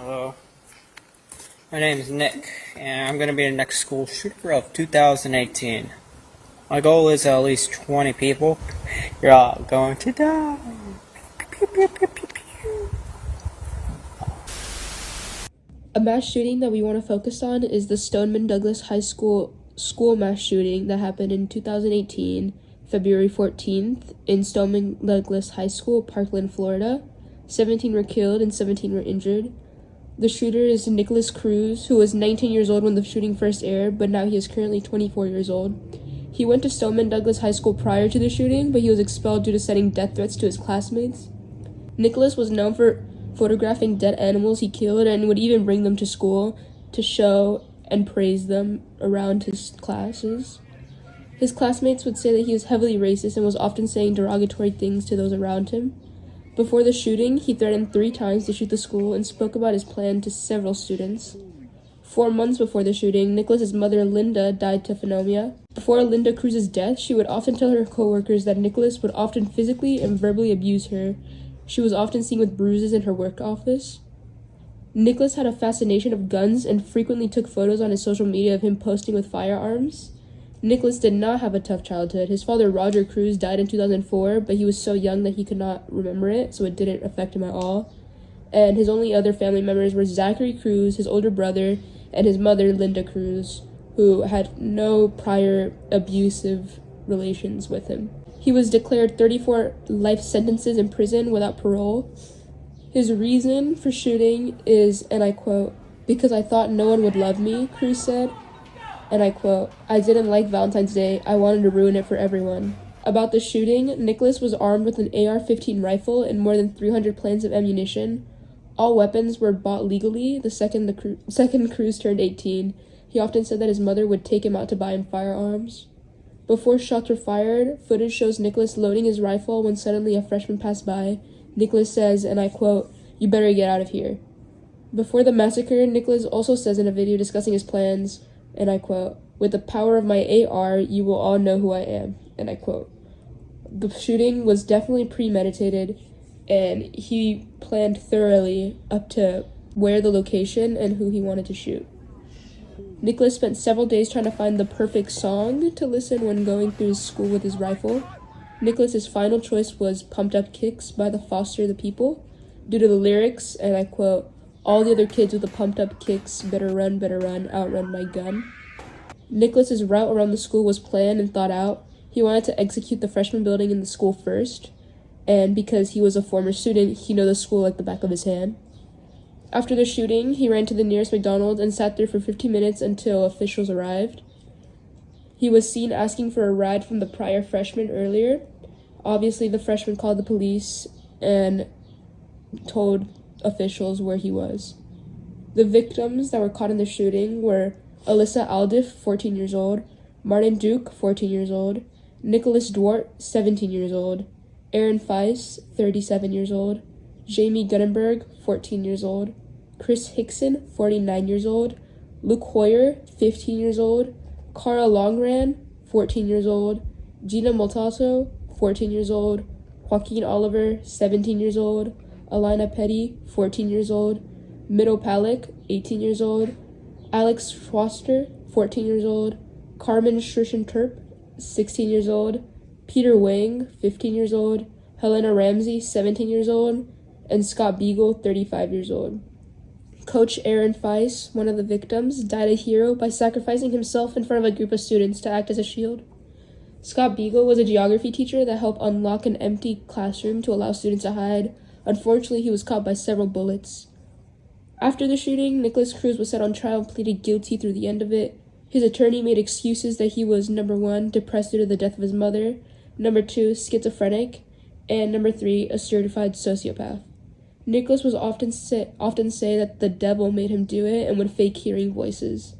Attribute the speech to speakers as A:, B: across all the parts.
A: Hello, my name is Nick, and I'm going to be the next school shooter of 2018. My goal is at least 20 people. You're all going to die. Pew, pew, pew, pew, pew.
B: A mass shooting that we want to focus on is the Stoneman Douglas High School mass shooting that happened in 2018, February 14th, in Stoneman Douglas High School, Parkland, Florida. 17 were killed and 17 were injured. The shooter is Nicholas Cruz, who was 19 years old when the shooting first aired, but now he is currently 24 years old. He went to Stoneman Douglas High School prior to the shooting, but he was expelled due to sending death threats to his classmates. Nicholas was known for photographing dead animals he killed and would even bring them to school to show and praise them around his classes. His classmates would say that he was heavily racist and was often saying derogatory things to those around him. Before the shooting, he threatened 3 times to shoot the school and spoke about his plan to several students. 4 months before the shooting, Nicholas's mother, Linda, died to pneumonia. Before Linda Cruz's death, she would often tell her coworkers that Nicholas would often physically and verbally abuse her. She was often seen with bruises in her work office. Nicholas had a fascination of guns and frequently took photos on his social media of him posting with firearms. Nicholas did not have a tough childhood. His father, Roger Cruz, died in 2004, but he was so young that he could not remember it, so it didn't affect him at all. And his only other family members were Zachary Cruz, his older brother, and his mother, Linda Cruz, who had no prior abusive relations with him. He was declared 34 life sentences in prison without parole. His reason for shooting is, and I quote, "Because I thought no one would love me," Cruz said. And I quote, "I didn't like Valentine's Day. I wanted to ruin it for everyone." About the shooting, Nicholas was armed with an AR-15 rifle and more than 300 plans of ammunition. All weapons were bought legally the second Cruz turned 18. He often said that his mother would take him out to buy him firearms. Before shots were fired, footage shows Nicholas loading his rifle when suddenly a freshman passed by. Nicholas says, and I quote, "You better get out of here." Before the massacre, Nicholas also says in a video discussing his plans, and I quote, "With the power of my AR, you will all know who I am," and I quote. The shooting was definitely premeditated, and he planned thoroughly up to where the location and who he wanted to shoot. Nicholas spent several days trying to find the perfect song to listen when going through his school with his rifle. Nicholas's final choice was Pumped Up Kicks by the Foster the People, due to the lyrics, and I quote, "All the other kids with the pumped up kicks, better run, outrun my gun." Nicholas's route around the school was planned and thought out. He wanted to execute the freshman building in the school first, and because he was a former student, he knew the school like the back of his hand. After the shooting, he ran to the nearest McDonald's and sat there for 15 minutes until officials arrived. He was seen asking for a ride from the prior freshman earlier. Obviously, the freshman called the police and told officials where he was. The victims that were caught in the shooting were Alyssa Aldiff, 14 years old, Martin Duke, 14 years old, Nicholas Dwart, 17 years old, Aaron Feiss, 37 years old, Jamie Guttenberg, 14 years old, Chris Hickson, 49 years old, Luke Hoyer, 15 years old, Cara Longran, 14 years old, Gina Moltato, 14 years old, Joaquin Oliver, 17 years old, Alina Petty, 14 years old, Mido Palik, 18 years old, Alex Foster, 14 years old, Carmen Shrishan-Terp, 16 years old, Peter Wang, 15 years old, Helena Ramsey, 17 years old, and Scott Beagle, 35 years old. Coach Aaron Feiss, one of the victims, died a hero by sacrificing himself in front of a group of students to act as a shield. Scott Beagle was a geography teacher that helped unlock an empty classroom to allow students to hide. Unfortunately, he was caught by several bullets. After the shooting, Nicholas Cruz was set on trial and pleaded guilty through the end of it. His attorney made excuses that he was, number 1, depressed due to the death of his mother, number 2, schizophrenic, and number 3, a certified sociopath. Nicholas was often say that the devil made him do it and would fake hearing voices.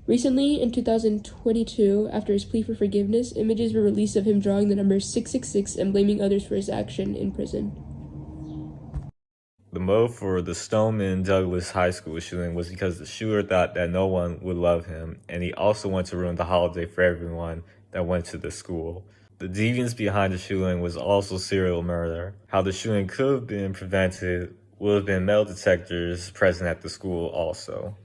B: Recently, in 2022, after his plea for forgiveness, images were released of him drawing the number 666 and blaming others for his action in prison.
C: The motive for the Stoneman Douglas High School shooting was because the shooter thought that no one would love him, and he also wanted to ruin the holiday for everyone that went to the school. The deviance behind the shooting was also serial murder. How the shooting could have been prevented will have been metal detectors present at the school also.